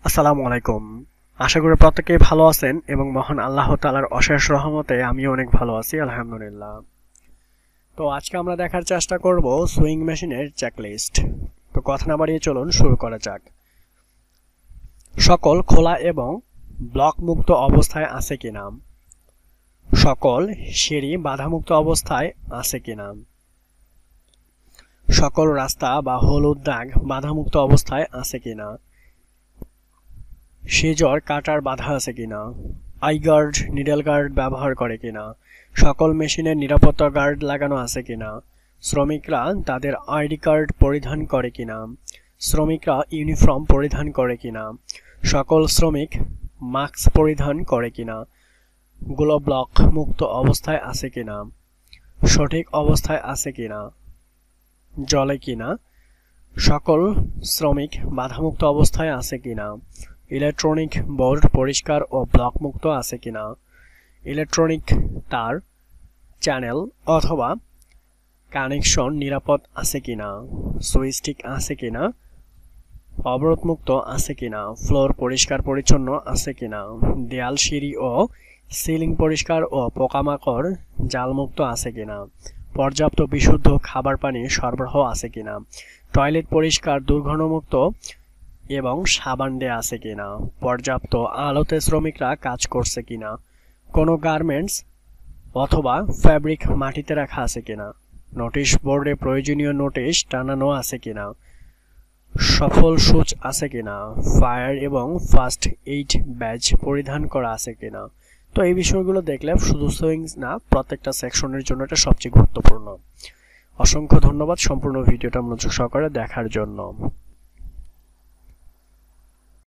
আসসালামু আলাইকুম। আশা করি প্রত্যেকেই ভালো আছেন এবং মহান আল্লাহ তাআলার অশেষ রহমতে আমিও অনেক ভালো আছি, আলহামদুলিল্লাহ। তো আজকে আমরা দেখার চেষ্টা করব সুইং মেশিনের চেকলিস্ট। তো কথা না বাড়িয়ে চলুন শুরু করা যাক। সকল খোলা এবং ব্লক মুক্ত অবস্থায় আছে কিনা, সকল সিঁড়ি বাধামুক্ত অবস্থায় আছে কিনা, সকল রাস্তা বা হলুদ দাগ বাধামুক্ত অবস্থায় আছে কিনা, সিজর কাটার বাধা আছে কিনা, আই গার্ড নিডল গার্ড ব্যবহার করে কিনা, সকল মেশিনের নিরাপত্তা গার্ড লাগানো আছে কিনা, শ্রমিকরা তাদের আইডি কার্ড পরিধান করে কিনা, শ্রমিকরা ইউনিফর্ম পরিধান করে কিনা, সকল শ্রমিক মাস্ক পরিধান করে কিনা, গুলো ব্লক মুক্ত অবস্থায় আছে কিনা, সঠিক অবস্থায় আছে কিনা, জলে কিনা, সকল শ্রমিক বাধামুক্ত অবস্থায় আছে কিনা, ইলেকট্রনিক বোর্ড পরিষ্কার ও ব্লক মুক্ত আছে কিনা, ইলেকট্রনিক তার চ্যানেল অথবা কানেকশন নিরাপদ আছে কিনা, সুইচ ঠিক আছে কিনা, অবরোধমুক্ত আছে কিনা, ফ্লোর পরিষ্কার পরিচ্ছন্ন আছে কিনা, দেয়াল সিঁড়ি ও সিলিং পরিষ্কার ও পোকামাকড় জালমুক্ত আছে কিনা, পর্যাপ্ত বিশুদ্ধ খাবার পানি সরবরাহ আছে কিনা, টয়লেট পরিষ্কার দুর্গন্ধমুক্ত এবং সাবান দেয়া আছে কিনা, পর্যাপ্ত আলোতে শ্রমিকরা কাজ করছে কিনা, কোনো গার্মেন্টস অথবা ফ্যাব্রিক মাটিতে রাখা আছে কিনা, নোটিশ বোর্ডে প্রয়োজনীয় নোটিশ টানানো আছে কিনা, সফল সুচ আছে কিনা, ফায়ার এবং ফার্স্ট এইড ব্যাজ পরিধান করা আছে কিনা। তো এই বিষয়গুলো দেখলে শুধু সুইংস না, প্রত্যেকটা সেকশনের জন্য এটা সবচেয়ে গুরুত্বপূর্ণ। অসংখ্য ধন্যবাদ সম্পূর্ণ ভিডিওটা মনোযোগ সহকারে দেখার জন্য।